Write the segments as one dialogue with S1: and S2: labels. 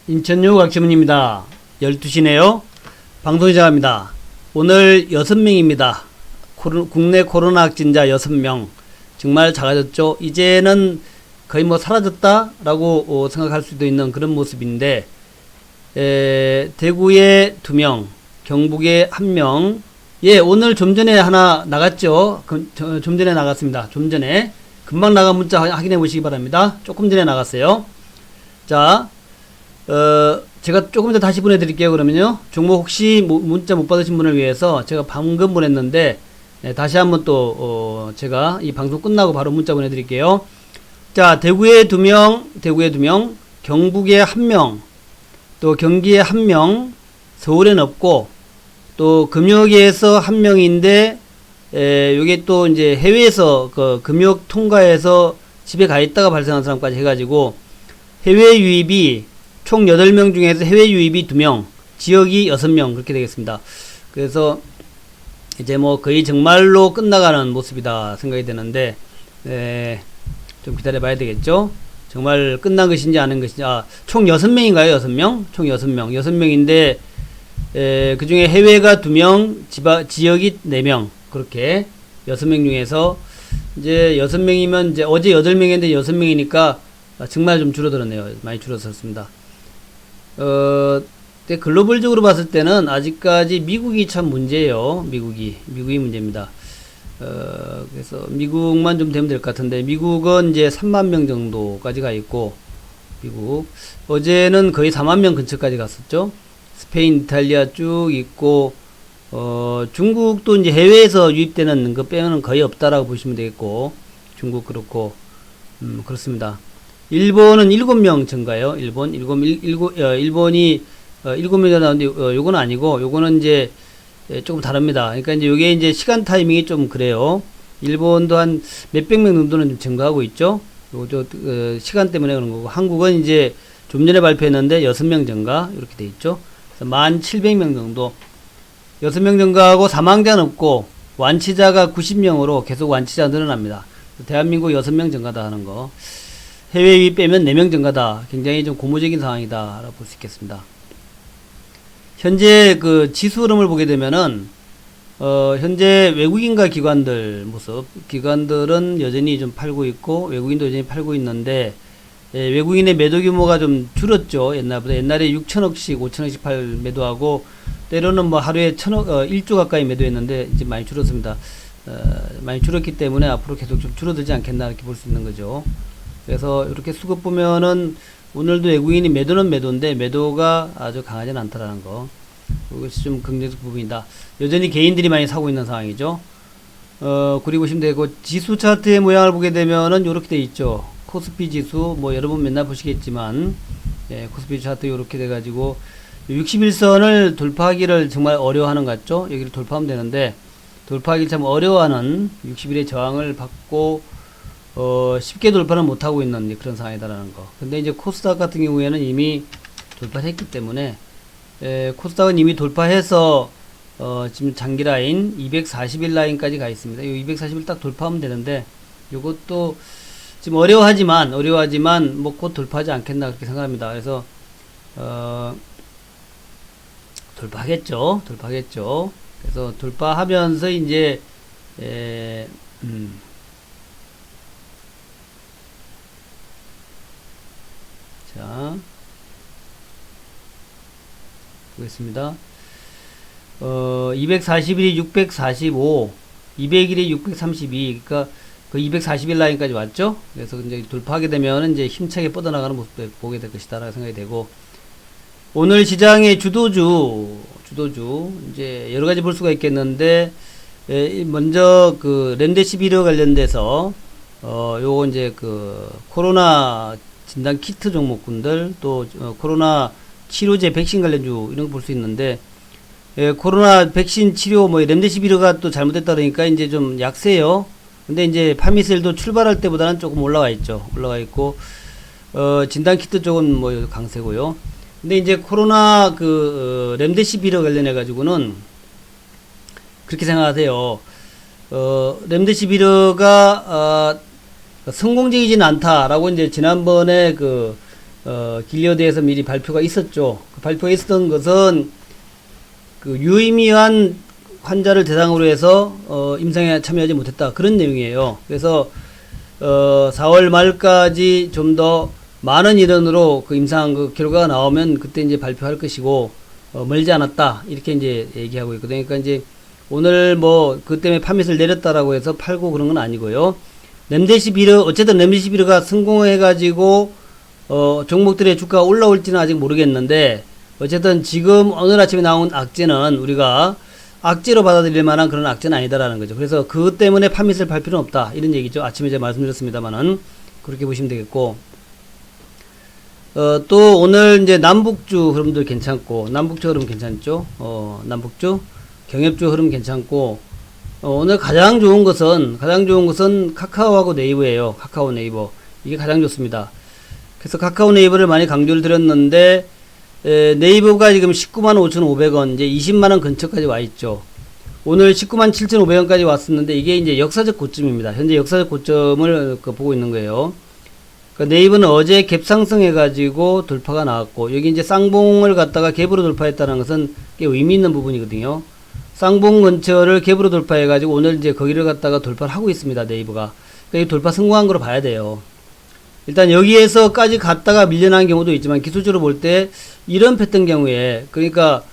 S1: 인천유 각시문입니다. 12시네요. 방송 시작합니다. 오늘 6명입니다. 국내 코로나 확진자 6명. 정말 작아졌죠. 이제는 거의 뭐 사라졌다라고 생각할 수도 있는 그런 모습인데, 대구에 2명, 경북에 1명. 예, 오늘 좀 전에 하나 나갔죠. 좀 전에 나갔습니다. 좀 전에. 금방 나간 문자 확인해 보시기 바랍니다. 조금 전에 나갔어요. 자, 제가 조금 더 다시 보내드릴게요. 그러면요. 종목 혹시 문자 못 받으신 분을 위해서 제가 방금 보냈는데, 다시 한번 또, 제가 이 방송 끝나고 바로 문자 보내드릴게요. 자, 대구에 2명, 경북에 1명, 또 경기에 1명, 서울에는 없고, 또 금역에서 1명인데, 요게 또 이제 해외에서 그 금역 통과해서 집에 가 있다가 발생한 사람까지 해가지고, 해외 유입이 총 8명 중에서 해외 유입이 2명, 지역이 6명, 그렇게 되겠습니다. 그래서 이제 뭐 거의 정말로 끝나가는 모습이다 생각이 되는데, 좀 기다려 봐야 되겠죠? 정말 끝난 것인지 아닌 것인지. 총 6명인가요? 6명? 총 6명. 6명인데, 그 중에 해외가 2명, 지역이 4명. 그렇게 6명 중에서 이제 6명이면 이제 어제 8명인데 6명이니까 정말 좀 줄어들었네요. 많이 줄어들었습니다. 글로벌적으로 봤을 때는 아직까지 미국이 참 문제예요. 미국이 문제입니다. 그래서 미국만 좀 되면 될 것 같은데, 미국은 이제 3만 명 정도까지 가 있고, 미국. 어제는 거의 4만 명 근처까지 갔었죠. 스페인, 이탈리아 쭉 있고, 중국도 이제 해외에서 유입되는 거 빼면은 거의 없다라고 보시면 되겠고, 중국 그렇고, 그렇습니다. 일본은 7명 증가요. 일본이 7명 나오는데, 요거는 아니고, 요거는 이제 조금 다릅니다. 그러니까 이제 요게 이제 시간 타이밍이 좀 그래요. 일본도 한 몇백 명 정도는 좀 증가하고 있죠. 요거 시간 때문에 그런 거고, 한국은 이제 좀 전에 발표했는데 6명 증가, 이렇게 돼 있죠. 그래서 1,700명 정도. 6명 증가하고 사망자는 없고, 완치자가 90명으로 계속 완치자 늘어납니다. 대한민국 6명 증가다 하는 거. 해외 유입 빼면 4명 증가다. 굉장히 좀 고무적인 상황이다 라고 볼 수 있겠습니다. 현재 그 지수 흐름을 보게 되면은, 현재 외국인과 기관들 모습, 기관들은 여전히 좀 팔고 있고, 외국인도 여전히 팔고 있는데, 외국인의 매도 규모가 좀 줄었죠. 옛날보다. 옛날에 6천억씩, 5천억씩 매도하고, 때로는 뭐 하루에 1조 가까이 매도했는데, 이제 많이 줄었습니다. 많이 줄었기 때문에 앞으로 계속 좀 줄어들지 않겠나, 이렇게 볼 수 있는 거죠. 그래서 이렇게 수급 보면은, 오늘도 외국인이 매도는 매도인데, 매도가 아주 강하지는 않다라는 거. 이것이 좀 긍정적 부분이다. 여전히 개인들이 많이 사고 있는 상황이죠. 그리고 보시면 되고, 지수 차트의 모양을 보게 되면은, 요렇게 돼 있죠. 코스피 지수, 뭐 여러분 맨날 보시겠지만, 코스피 차트 요렇게 돼가지고, 61선을 돌파하기를 정말 어려워하는 것 같죠? 여기를 돌파하면 되는데, 돌파하기 참 어려워하는 60일의 저항을 받고, 쉽게 돌파는 못하고 있는 그런 상황이다라는 거. 근데 이제 코스닥 같은 경우에는 이미 돌파를 했기 때문에, 코스닥은 이미 돌파해서, 지금 장기 라인, 240일 라인까지 가 있습니다. 이 240일 딱 돌파하면 되는데, 요것도 지금 어려워하지만, 뭐 곧 돌파하지 않겠나 그렇게 생각합니다. 그래서, 돌파하겠죠. 그래서 돌파하면서 이제, 자, 보겠습니다. 240일이 645, 200일이 632, 그러니까 그 240일 라인까지 왔죠? 그래서 이제 돌파하게 되면 이제 힘차게 뻗어나가는 모습을 보게 될 것이다 라고 생각이 되고, 오늘 시장의 주도주, 이제 여러 가지 볼 수가 있겠는데, 먼저 그 렘데시비르 관련돼서, 요거 이제 그 코로나 진단 키트 종목군들, 또 코로나 치료제 백신 관련주 이런 거 볼 수 있는데, 코로나 백신 치료 뭐 렘데시비르가 또 잘못됐다 그러니까 이제 좀 약세요. 근데 이제 파미셀도 출발할 때보다는 조금 올라가 있고, 진단 키트 쪽은 뭐 강세고요. 근데 이제 코로나 렘데시비르 관련해 가지고는 그렇게 생각하세요. 렘데시비르가 성공적이진 않다라고 이제 지난번에 길리어드에서 미리 발표가 있었죠. 그 발표가 있었던 것은 그 유의미한 환자를 대상으로 해서 임상에 참여하지 못했다, 그런 내용이에요. 그래서 4월 말까지 좀 더 많은 인원으로 그 임상 그 결과가 나오면 그때 이제 발표할 것이고, 멀지 않았다, 이렇게 이제 얘기하고 있거든요. 그러니까 이제 오늘 뭐 그 때문에 파밋을 내렸다라고 해서 팔고 그런 건 아니고요. 렘데시비르, 어쨌든 렘데시비르가 성공해가지고 종목들의 주가가 올라올지는 아직 모르겠는데, 어쨌든 지금 오늘 아침에 나온 악재는 우리가 악재로 받아들일 만한 그런 악재는 아니다라는 거죠. 그래서 그것 때문에 파밋을 팔 필요는 없다, 이런 얘기죠. 아침에 제가 말씀드렸습니다만은 그렇게 보시면 되겠고, 또 오늘 이제 남북주 흐름들 괜찮고, 남북주 흐름 괜찮죠. 남북주 경협주 흐름 괜찮고, 오늘 가장 좋은 것은 카카오하고 네이버예요. 카카오 네이버, 이게 가장 좋습니다. 그래서 카카오 네이버를 많이 강조를 드렸는데, 네이버가 지금 195,500원, 이제 20만원 근처까지 와 있죠. 오늘 197,500원까지 왔었는데, 이게 이제 역사적 고점입니다. 현재 역사적 고점을 보고 있는 거예요. 그러니까 네이버는 어제 갭 상승해가지고 돌파가 나왔고, 여기 이제 쌍봉을 갖다가 갭으로 돌파했다는 것은 꽤 의미 있는 부분이거든요. 쌍봉 근처를 갭으로 돌파해가지고 오늘 이제 거기를 갖다가 돌파를 하고 있습니다, 네이버가. 그러니까 이 돌파 성공한 거로 봐야 돼요. 일단 여기에서까지 갔다가 밀려난 경우도 있지만, 기술적으로 볼 때 이런 패턴 경우에, 그러니까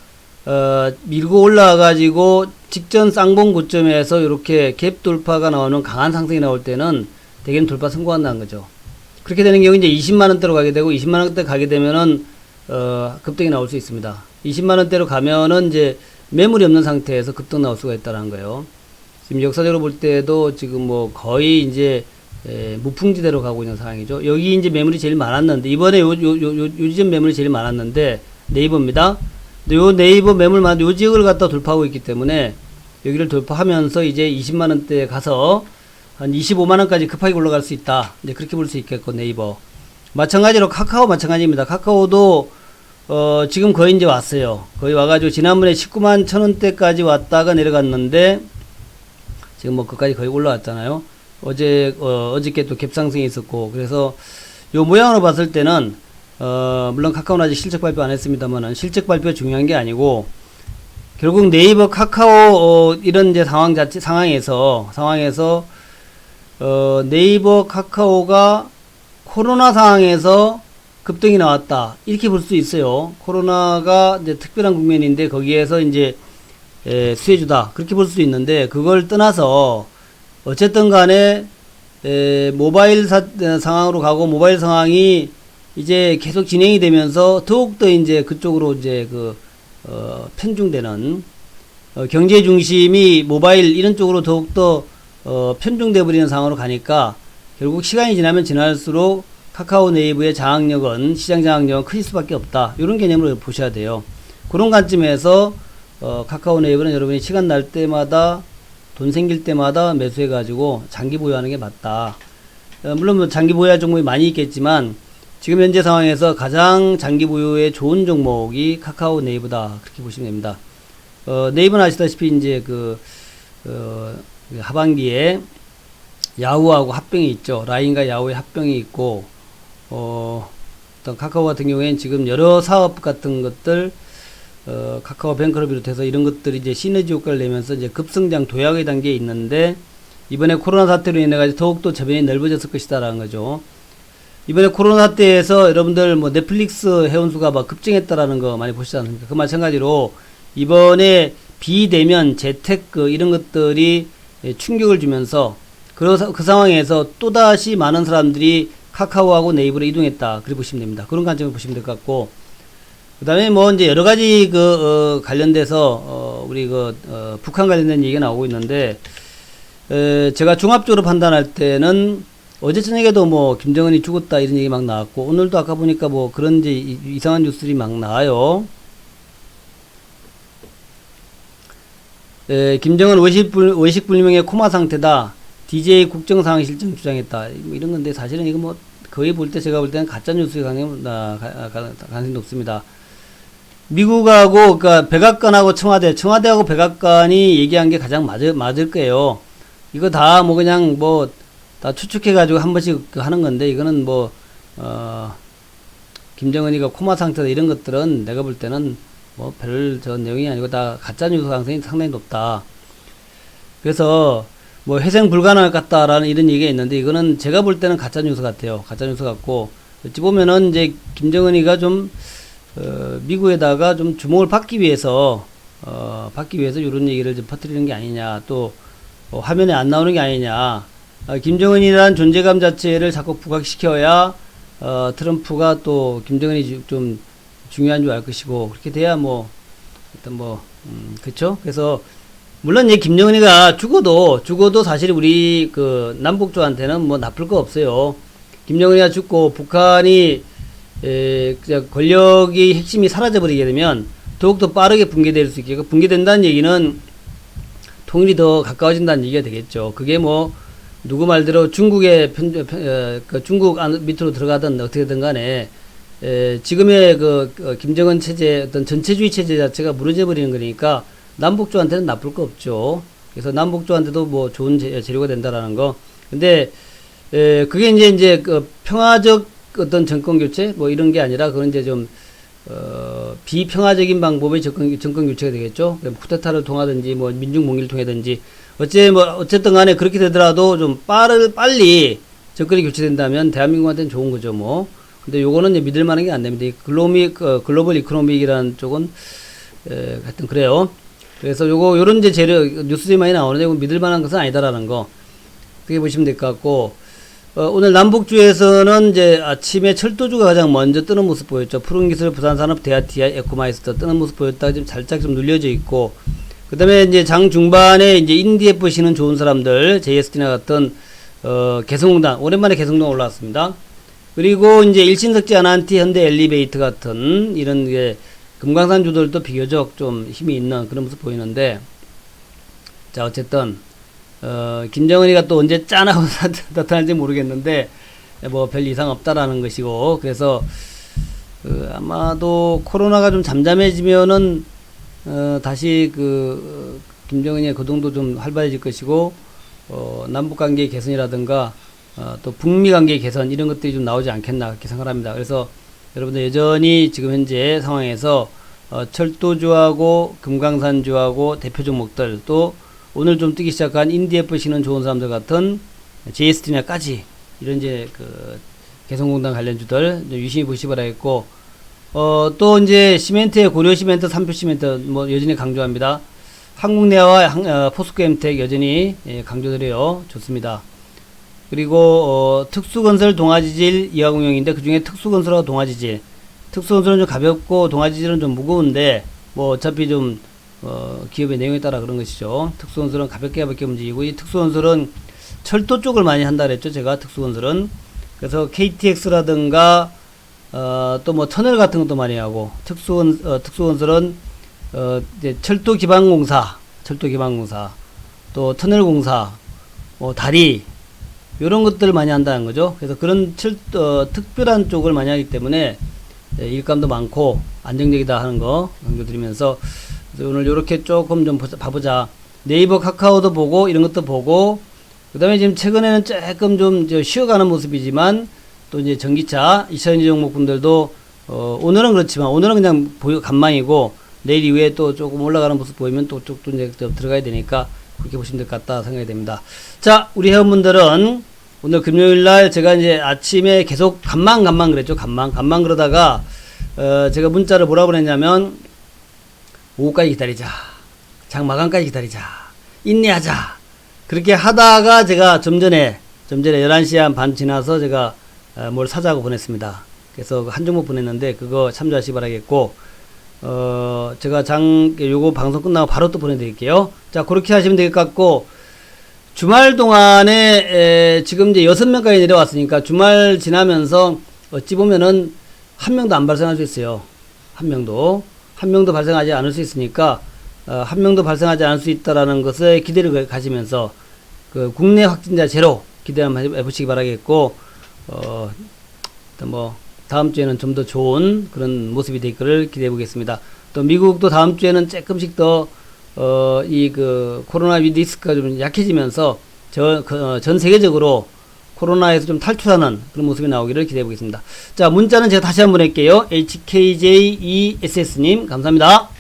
S1: 밀고 올라와가지고 직전 쌍봉 고점에서 이렇게 갭 돌파가 나오는 강한 상승이 나올 때는 대개는 돌파 성공한다는 거죠. 그렇게 되는 경우 이제 20만원대로 가게 되고, 20만원대 가게 되면은 급등이 나올 수 있습니다. 20만원대로 가면은 이제 매물이 없는 상태에서 급등 나올 수가 있다는 거예요. 지금 역사적으로 볼 때도 지금 뭐 거의 이제 무풍지대로 가고 있는 상황이죠. 여기 이제 매물이 제일 많았는데, 이번에 요 지점 매물이 제일 많았는데 네이버입니다. 근데 요 네이버 매물 많은 요 지역을 갖다 돌파하고 있기 때문에, 여기를 돌파하면서 이제 20만원대에 가서 한 25만원까지 급하게 올라갈 수 있다, 이제 그렇게 볼 수 있겠고, 네이버 마찬가지로 카카오 마찬가지입니다. 카카오도 지금 거의 이제 왔어요. 거의 와가지고 지난번에 19만 1,000원대까지 왔다가 내려갔는데, 지금 뭐 그까지 거의 올라왔잖아요. 어저께 또 갭상승이 있었고, 그래서 요 모양으로 봤을 때는 물론 카카오는 아직 실적 발표 안 했습니다만은, 실적 발표 중요한 게 아니고, 결국 네이버, 카카오 이런 이제 상황에서 네이버, 카카오가 코로나 상황에서 급등이 나왔다, 이렇게 볼 수 있어요. 코로나가 이제 특별한 국면인데 거기에서 이제 수혜주다, 그렇게 볼 수 있는데, 그걸 떠나서 어쨌든 간에 모바일 상황으로 가고, 모바일 상황이 이제 계속 진행이 되면서 더욱더 이제 그쪽으로 이제 편중되는, 경제 중심이 모바일 이런 쪽으로 더욱더 편중돼 버리는 상황으로 가니까, 결국 시간이 지나면 지날수록 카카오 네이버의 장악력은, 시장 장악력은 커질 수밖에 없다, 이런 개념으로 보셔야 돼요. 그런 관점에서 카카오 네이버는 여러분이 시간 날 때마다, 돈 생길 때마다 매수해가지고 장기 보유하는 게 맞다. 물론 뭐 장기 보유할 종목이 많이 있겠지만, 지금 현재 상황에서 가장 장기 보유에 좋은 종목이 카카오 네이버다, 그렇게 보시면 됩니다. 네이버는 아시다시피 이제 하반기에 야후하고 합병이 있죠. 라인과 야후의 합병이 있고, 어떤 카카오 같은 경우에는 지금 여러 사업 같은 것들, 카카오 뱅크를 비롯해서 이런 것들이 이제 시너지 효과를 내면서 이제 급성장 도약의 단계에 있는데, 이번에 코로나 사태로 인해가지고 더욱더 저변이 넓어졌을 것이다라는 거죠. 이번에 코로나 사태에서 여러분들 뭐 넷플릭스 회원수가 막 급증했다라는 거 많이 보시지 않습니까? 그 마찬가지로 이번에 비대면, 재테크 이런 것들이 충격을 주면서 그 상황에서 또다시 많은 사람들이 카카오하고 네이버로 이동했다, 그렇게 보시면 됩니다. 그런 관점을 보시면 될 것 같고, 그 다음에 뭐 이제 여러 가지 관련돼서 우리 북한 관련된 얘기가 나오고 있는데, 제가 종합적으로 판단할 때는 어제 저녁에도 뭐 김정은이 죽었다 이런 얘기 막 나왔고, 오늘도 아까 보니까 뭐 그런 이제 이상한 뉴스들이 막 나와요. 김정은 의식불명의 코마 상태다, DJ 국정상황실장 주장했다, 이런 건데, 사실은 이거 뭐 거의 볼 때 제가 볼 때는 가짜 뉴스의 가능성이 높습니다. 미국하고, 그러니까 백악관하고 청와대하고 백악관이 얘기한 게 가장 맞을 거예요. 이거 다 뭐 그냥 뭐 다 추측해가지고 한 번씩 하는 건데, 이거는 뭐 김정은이가 코마 상태다 이런 것들은 내가 볼 때는 뭐 별 저 내용이 아니고 다 가짜 뉴스 가능성이 상당히 높다. 그래서 뭐 회생 불가능할 것 같다라는 이런 얘기가 있는데 이거는 제가 볼 때는 가짜 뉴스 같아요. 가짜 뉴스 같고 어찌 보면은 이제 김정은이가 좀 미국에다가 좀 주목을 받기 위해서 이런 얘기를 좀 퍼뜨리는 게 아니냐, 또 화면에 안 나오는 게 아니냐. 김정은이라는 존재감 자체를 자꾸 부각시켜야 트럼프가 또 김정은이 좀 중요한 줄 알 것이고, 그렇게 돼야 뭐 어떤 그쵸? 그래서 물론 이제 김정은이가 죽어도 사실 우리 그 남북조한테는 뭐 나쁠 거 없어요. 김정은이가 죽고 북한이 그냥 권력의 핵심이 사라져버리게 되면 더욱더 빠르게 붕괴될 수 있게, 붕괴된다는 얘기는 통일이 더 가까워진다는 얘기가 되겠죠. 그게 뭐 누구 말대로 중국의 중국 밑으로 들어가든 어떻게든 간에 지금의 김정은 체제, 어떤 전체주의 체제 자체가 무너져 버리는 거니까 남북조한테는 나쁠 거 없죠. 그래서 남북조한테도 뭐 좋은 재료가 된다라는 거. 근데 그게 이제 그 평화적 어떤 정권 교체 뭐 이런 게 아니라 그건 이제 좀 비평화적인 방법의 정권 교체가 되겠죠. 쿠데타를 통하든지 뭐 민중 봉기를 통하든지 어쨌든 간에 그렇게 되더라도 좀 빨리 정권이 교체된다면 대한민국한테는 좋은 거죠, 뭐. 근데 요거는 이제 믿을 만한 게 안 됩니다. 글로벌 이코노믹이라는 쪽은 하여튼 그래요. 그래서 요런 이제 뉴스들이 많이 나오는데 이거 믿을 만한 것은 아니다라는 거. 그렇게 보시면 될 것 같고, 오늘 남북주에서는 이제 아침에 철도주가 가장 먼저 뜨는 모습 보였죠. 푸른기술, 부산산업, 대하TI, 에코마이스터 뜨는 모습 보였다가 지금 살짝 좀 눌려져 있고, 그 다음에 이제 장 중반에 이제 인디FC는 좋은 사람들, JST나 같은, 개성공단, 오랜만에 개성공단 올라왔습니다. 그리고 이제 일신석지 아난티, 현대 엘리베이터 같은 이런 게 금강산 주들도 비교적 좀 힘이 있는 그런 모습 보이는데, 자, 어쨌든, 김정은이가 또 언제 짠하고 나타날지 모르겠는데, 뭐 별 이상 없다라는 것이고, 그래서, 아마도 코로나가 좀 잠잠해지면은, 다시 김정은이의 거동도 좀 활발해질 것이고, 남북 관계 개선이라든가, 또 북미 관계 개선 이런 것들이 좀 나오지 않겠나 그렇게 생각합니다. 그래서 여러분들 여전히 지금 현재 상황에서 철도주하고 금강산주하고 대표 종목들, 또 오늘 좀 뜨기 시작한 인디FC는 좋은 사람들 같은 JST나까지 이런 이제 개성공단 관련주들 유심히 보시기 바라겠고, 또 이제 시멘트의 고려시멘트, 삼표시멘트 뭐 여전히 강조합니다. 한국내와 포스코엠텍 여전히 강조드려요. 좋습니다. 그리고 특수건설 동아지질 이하공용인데 그중에 특수건설하고 동아지질, 특수건설은 좀 가볍고 동아지질은 좀 무거운데 뭐 어차피 좀 기업의 내용에 따라 그런 것이죠. 특수건설은 가볍게 움직이고, 이 특수건설은 철도 쪽을 많이 한다 그랬죠. 제가 특수건설은 그래서 KTX라든가 또 뭐 터널 같은 것도 많이 하고, 특수건설은 이제 철도 기반공사, 또 터널 공사, 다리 요런 것들을 많이 한다는 거죠. 그래서 그런 특별한 쪽을 많이 하기 때문에 일감도 많고 안정적이다 하는 거 강조드리면서, 오늘 요렇게 조금 좀 봐보자. 네이버, 카카오도 보고 이런 것도 보고, 그 다음에 지금 최근에는 조금 좀 쉬어가는 모습이지만 또 이제 전기차 2차전지 종목분들도 오늘은 그렇지만 오늘은 그냥 간망이고, 내일 이후에 또 조금 올라가는 모습 보이면 또 쪽도 이제 들어가야 되니까 그렇게 보시면 될 것 같다 생각이 됩니다. 자, 우리 회원분들은 오늘 금요일날 제가 이제 아침에 계속 간망 그랬죠. 간망 그러다가 제가 문자를 뭐라 보냈냐면, 오후까지 기다리자, 장 마감까지 기다리자, 인내하자, 그렇게 하다가 제가 좀 전에 11시 한 반 지나서 제가 뭘 사자고 보냈습니다. 그래서 한 종목 보냈는데 그거 참조하시기 바라겠고, 제가 요거 방송 끝나고 바로 또 보내드릴게요. 자, 그렇게 하시면 될 것 같고, 주말 동안에 지금 이제 6명까지 내려왔으니까 주말 지나면서 어찌 보면은 한 명도 안 발생할 수 있어요. 한 명도 발생하지 않을 수 있으니까, 한 명도 발생하지 않을 수 있다라는 것에 기대를 가지면서 국내 확진자 제로 기대 한번 해보시기 바라겠고, 뭐 다음 주에는 좀 더 좋은 그런 모습이 될 거를 기대해 보겠습니다. 또 미국도 다음 주에는 조금씩 더 코로나 리스크가 좀 약해지면서 전 세계적으로 코로나에서 좀 탈출하는 그런 모습이 나오기를 기대해 보겠습니다. 자, 문자는 제가 다시 한번 할게요. HKJESS님, 감사합니다.